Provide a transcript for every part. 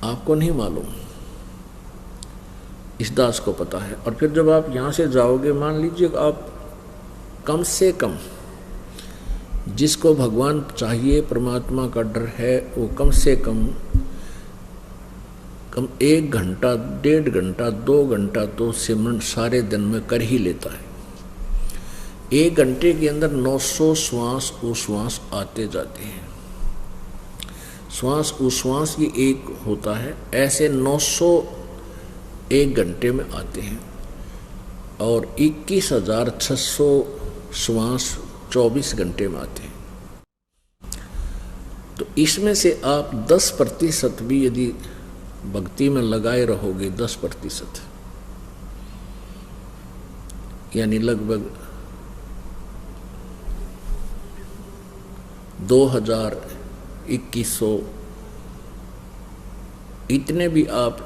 आपको नहीं मालूम, इस दास को पता है। और फिर जब आप यहाँ से जाओगे, मान लीजिए आप कम से कम जिसको भगवान चाहिए, परमात्मा का डर है, वो कम से कम 1 घंटा, 1.5 घंटा, 2 घंटा तो सिमरन सारे दिन में कर ही लेता है। 1 घंटे के अंदर 900 श्वास उश्वास आते जाते हैं। श्वास उश्वास ये एक होता है, ऐसे 900 1 घंटे में आते हैं। और 21,600 श्वास 24 घंटे में आते हैं। तो इसमें से आप 10% भी यदि भक्ति में लगाए रहोगे, 10%, यानी लगभग 2,000-2,100 इतने भी आप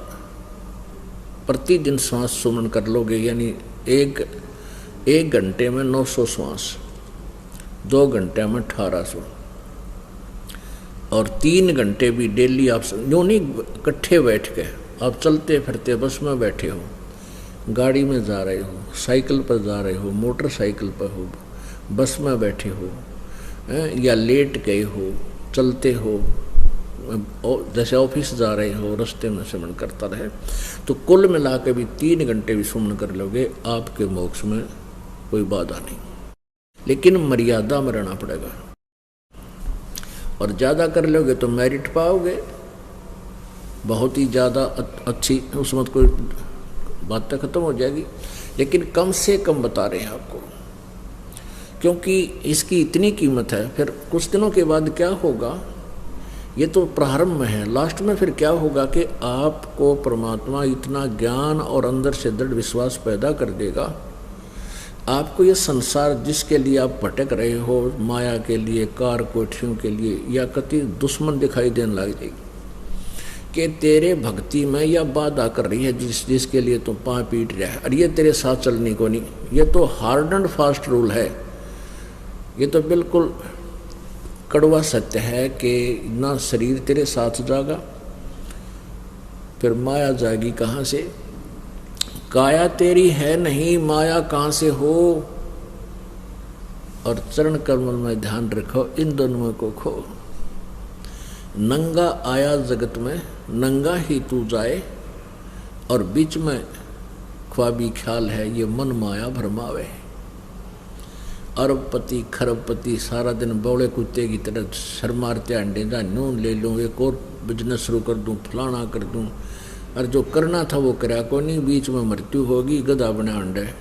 प्रतिदिन श्वास सुमन कर लोगे, यानी एक घंटे में 900 श्वास, 2 घंटे में 1800, और 3 घंटे भी डेली आप यूँ नहीं इकट्ठे बैठ के, आप चलते फिरते बस में बैठे हो, गाड़ी में जा रहे हो, साइकिल पर जा रहे हो, मोटरसाइकिल पर हो, बस में बैठे हो, या लेट गए हो, चलते हो, जैसे ऑफिस जा रहे हो, रास्ते में सुमन करता रहे, तो कुल मिला के भी 3 घंटे भी सुमन कर लोगे, आपके मोक्ष में कोई बाधा नहीं। लेकिन मर्यादा में रहना पड़ेगा, और ज़्यादा कर लोगे तो मेरिट पाओगे, बहुत ही ज़्यादा अच्छी, उसमें कोई बात खत्म हो जाएगी। लेकिन कम से कम बता रहे हैं आपको, क्योंकि इसकी इतनी कीमत है। फिर कुछ दिनों के बाद क्या होगा, ये तो प्रारंभ में है, लास्ट में फिर क्या होगा कि आपको परमात्मा इतना ज्ञान और अंदर से दृढ़ विश्वास पैदा कर देगा, आपको ये संसार जिसके लिए आप भटक रहे हो, माया के लिए, कार कोठियों के लिए, या कति दुश्मन दिखाई देने लग जाएगी कि तेरे भक्ति में यह बाधा कर रही है, जिसके लिए तो पाँव पीट रहा है, और ये तेरे साथ चलने को नहीं। ये तो हार्ड एंड फास्ट रूल है, ये तो बिल्कुल कड़वा सत्य है कि ना शरीर तेरे साथ जागा, फिर माया जाएगी कहाँ से? काया तेरी है नहीं, माया कहाँ से हो? और चरण कमल में ध्यान रखो, इन दोनों को खो। नंगा आया जगत में, नंगा ही तू जाए, और बीच में ख्वाबी ख्याल है ये मन माया भरमावे। अरबपति खरबपति सारा दिन बौड़े कुत्ते की तरह सर मारते अंडे जा, नून ले लूँ, एक और बिजनेस शुरू कर दूँ, फलाना कर दूँ, और जो करना था वो करा को नहीं, बीच में मृत्यु होगी, गधा बना अंडे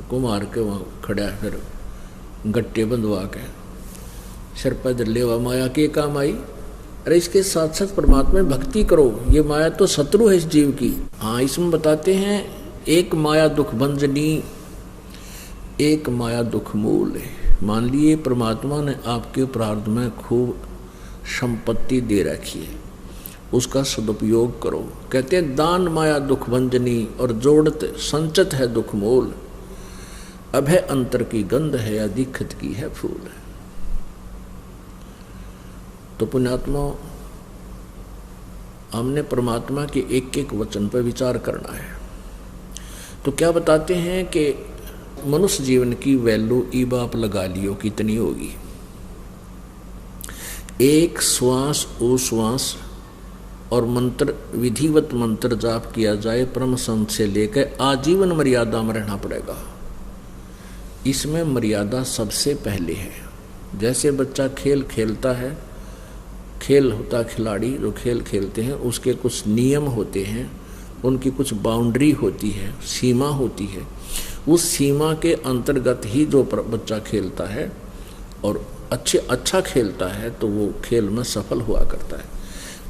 कुमार के वहाँ खड़ा, फिर गट्टे बंधवा के सिर पर लेवा, माया के काम आई। अरे इसके साथ साथ परमात्मा में भक्ति करो, ये माया तो शत्रु है इस जीव की। हाँ, इसमें बताते हैं एक माया दुख भंजनी, एक माया दुख मूल है। मान लिए परमात्मा ने आपके प्रारब्ध में खूब संपत्ति दे रखी है, उसका सदुपयोग करो। कहते हैं दान माया दुख भंजनी, और जोड़ते संचित है दुख मूल, अभय अंतर की गंध है, अधिखत की है फूल। तो पुण्यात्मा, हमने परमात्मा के एक एक वचन पर विचार करना है। तो क्या बताते हैं कि मनुष्य जीवन की वैल्यू ई बाप लगा लियो कितनी होगी। एक श्वास उश्वास और मंत्र, विधिवत मंत्र जाप किया जाए, परम संत से लेकर आजीवन मर्यादा में रहना पड़ेगा। इसमें मर्यादा सबसे पहले है। जैसे बच्चा खेल खेलता है, खेल होता खिलाड़ी जो खेल खेलते हैं, उसके कुछ नियम होते हैं, उनकी कुछ बाउंड्री होती है, सीमा होती है। उस सीमा के अंतर्गत ही जो बच्चा खेलता है और अच्छा खेलता है तो वो खेल में सफल हुआ करता है,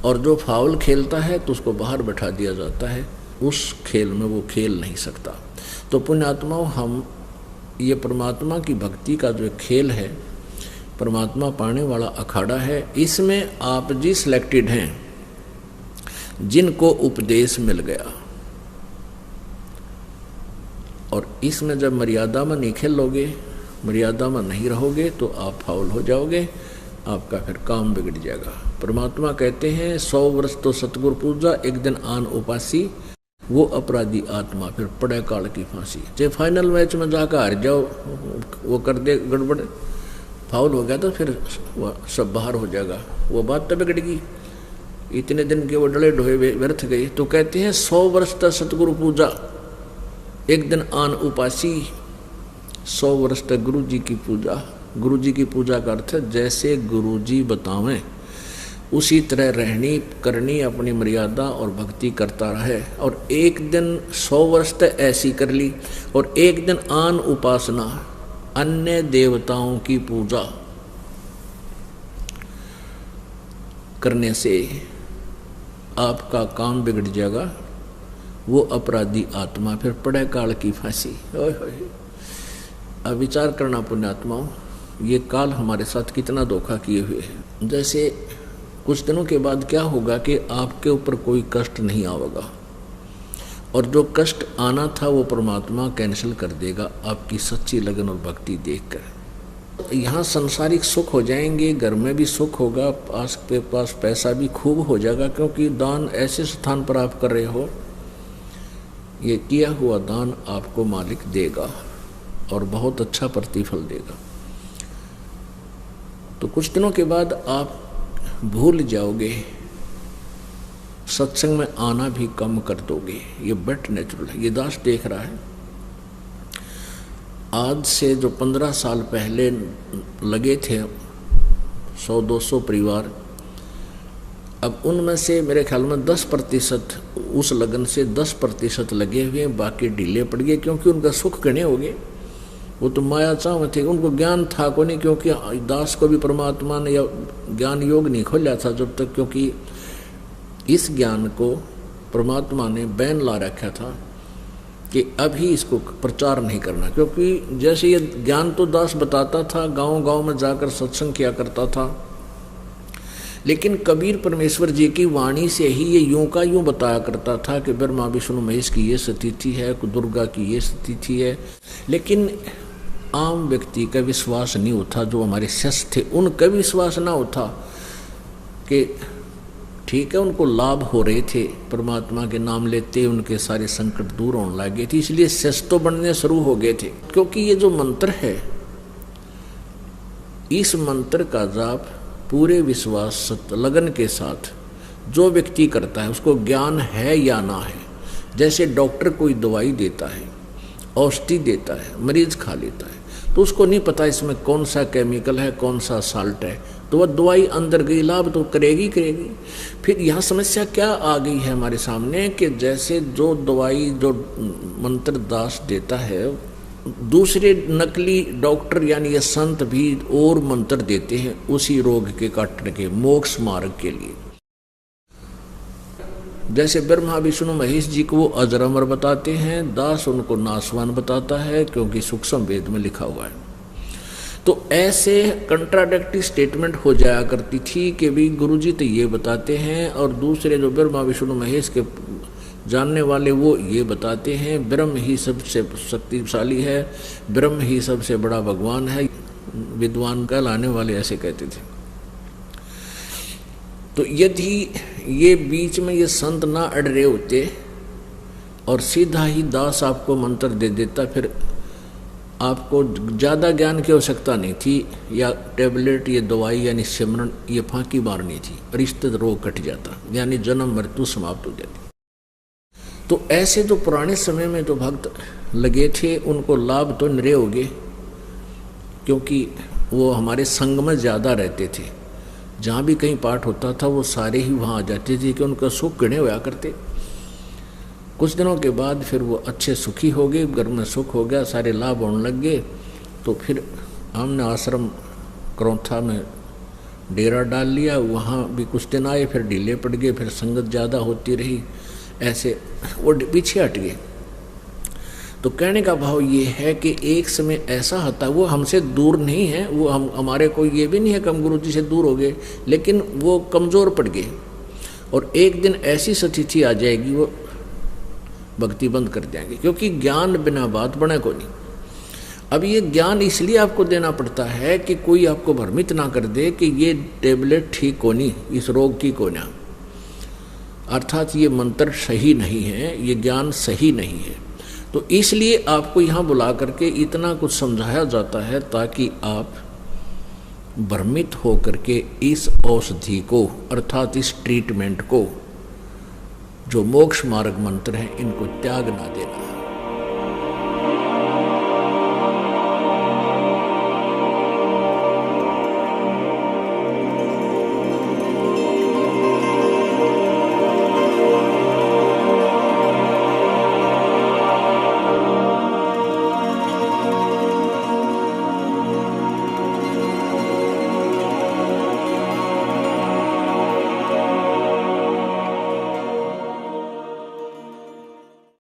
और जो फाउल खेलता है तो उसको बाहर बैठा दिया जाता है, उस खेल में वो खेल नहीं सकता। तो पुण्यात्माओं, हम ये परमात्मा की भक्ति का जो खेल है, परमात्मा पाने वाला अखाड़ा है, इसमें आप जी सिलेक्टेड हैं जिनको उपदेश मिल गया, और इसमें जब मर्यादा में नहीं खेलोगे, मर्यादा में नहीं रहोगे, तो आप फाउल हो जाओगे, आपका फिर काम बिगड़ जाएगा। परमात्मा कहते हैं 100 वर्ष तो सतगुरु पूजा, एक दिन आन उपासी, वो अपराधी आत्मा फिर पड़े काल की फांसी। चाहे फाइनल मैच में जाकर हार जाओ, वो कर दे गड़बड़, फाउल हो गया तो फिर वो सब बाहर हो जाएगा, वो बात तो बिगड़ेगी। इतने दिन के वो डले ढोए व्यर्थ गए। तो कहते हैं 100 वर्ष तक सतगुरु पूजा, एक दिन आन उपासी। 100 वर्ष तक गुरु जी की पूजा। गुरु जी की पूजा का अर्थ है जैसे गुरु जी बतावें उसी तरह रहनी करनी, अपनी मर्यादा और भक्ति करता रहे। और एक दिन 100 वर्ष तक ऐसी कर ली, और एक दिन आन उपासना, अन्य देवताओं की पूजा करने से आपका काम बिगड़ जाएगा, वो अपराधी आत्मा फिर पड़े काल की फांसी। अब विचार करना पुण्यात्माओं, ये काल हमारे साथ कितना धोखा किए हुए है। जैसे कुछ दिनों के बाद क्या होगा कि आपके ऊपर कोई कष्ट नहीं आवेगा, और जो कष्ट आना था वो परमात्मा कैंसिल कर देगा आपकी सच्ची लगन और भक्ति देखकर। यहाँ सांसारिक सुख हो जाएंगे, घर में भी सुख होगा, पास पैसा भी खूब हो जाएगा, क्योंकि दान ऐसे स्थान पर आप कर रहे हो, ये किया हुआ दान आपको मालिक देगा और बहुत अच्छा प्रतिफल देगा। तो कुछ दिनों के बाद आप भूल जाओगे, सत्संग में आना भी कम कर दोगे, ये बट नेचुरल है। ये दास देख रहा है, आज से जो 15 साल पहले लगे थे 100-200 परिवार, अब उनमें से मेरे ख्याल में 10% उस लगन से 10% लगे हुए, बाकी ढीले पड़ गए, क्योंकि उनका सुख गणे हो गए। वो तो माया चाव थे, उनको ज्ञान था को नहीं, क्योंकि दास को भी परमात्मा ने या ज्ञान योग नहीं खोला था जब तक, क्योंकि इस ज्ञान को परमात्मा ने बैन ला रखा था कि अभी इसको प्रचार नहीं करना। क्योंकि जैसे ये ज्ञान तो दास बताता था, गांव-गांव में जाकर सत्संग किया करता था, लेकिन कबीर परमेश्वर जी की वाणी से ही ये यूं का यूं बताया करता था कि ब्रह्मा विष्णु महेश की ये स्थिति है, दुर्गा की ये स्थिति है, लेकिन आम व्यक्ति का विश्वास नहीं होता। जो हमारे शिष्य थे उनका विश्वास ना होता कि ठीक है, उनको लाभ हो रहे थे, परमात्मा के नाम लेते उनके सारे संकट दूर होने लगे थे, इसलिए शिष्य तो बनने शुरू हो गए थे। क्योंकि ये जो मंत्र है, इस मंत्र का जाप पूरे विश्वास लगन के साथ जो व्यक्ति करता है, उसको ज्ञान है या ना है। जैसे डॉक्टर कोई दवाई देता है, औषधि देता है, मरीज खा लेता है, तो उसको नहीं पता इसमें कौन सा केमिकल है, कौन सा साल्ट है, तो वह दवाई अंदर गई, लाभ तो करेगी। फिर यहाँ समस्या क्या आ गई है हमारे सामने कि जैसे जो दवाई जो मंत्र दास देता है, दूसरे नकली डॉक्टर यानी ये संत भी और मंत्र देते हैं उसी रोग के काटने के, मोक्ष मार्ग के लिए। जैसे ब्रह्मा विष्णु महेश जी को वो अजर अमर बताते हैं, दास उनको नासवान बताता है, क्योंकि सूक्ष्म वेद में लिखा हुआ है। तो ऐसे कंट्राडिक्टरी स्टेटमेंट हो जाया करती थी कि भी गुरुजी तो ये बताते हैं, और दूसरे जो ब्रह्मा विष्णु महेश के जानने वाले वो ये बताते हैं ब्रह्म ही सबसे शक्तिशाली है, ब्रह्म ही सबसे बड़ा भगवान है। विद्वान कहलाने वाले ऐसे कहते थे। तो यदि ये बीच में ये संत ना अड़ रहे होते और सीधा ही दास आपको मंत्र दे देता, फिर आपको ज़्यादा ज्ञान की आवश्यकता नहीं थी, या टेबलेट, ये दवाई यानी सिमरन, ये फांकी मारनी थी, रिश्ते रोग कट जाता, यानी जन्म मृत्यु समाप्त हो जाती। तो ऐसे जो पुराने समय में जो भक्त लगे थे उनको लाभ तो निरे हो गए, क्योंकि वो हमारे संग में ज़्यादा रहते थे। जहाँ भी कहीं पाठ होता था वो सारे ही वहाँ आ जाते थे कि उनका सुख गणे होया करते। कुछ दिनों के बाद फिर वो अच्छे सुखी हो गए, घर में सुख हो गया, सारे लाभ होने लग गए। तो फिर हमने आश्रम करौथा में डेरा डाल लिया, वहाँ भी कुछ दिन आए, फिर ढीले पड़ गए, फिर संगत ज़्यादा होती रही, ऐसे वो पीछे हट गए। तो कहने का भाव ये है कि एक समय ऐसा आता, वो हमसे दूर नहीं है, वो हमारे को ये भी नहीं है कि हम गुरु जी से दूर हो गए, लेकिन वो कमज़ोर पड़ गए, और एक दिन ऐसी स्थिति आ जाएगी वो भक्ति बंद कर देंगे, क्योंकि ज्ञान बिना बात बने को नहीं। अब ये ज्ञान इसलिए आपको देना पड़ता है कि कोई आपको भ्रमित ना कर दे कि ये टेबलेट ठीक होनी, इस रोग की कोना, अर्थात ये मंत्र सही नहीं है, ये ज्ञान सही नहीं है। तो इसलिए आपको यहाँ बुला करके इतना कुछ समझाया जाता है ताकि आप भ्रमित होकर के इस औषधि को अर्थात इस ट्रीटमेंट को, जो मोक्ष मार्ग मंत्र है, इनको त्याग ना देना।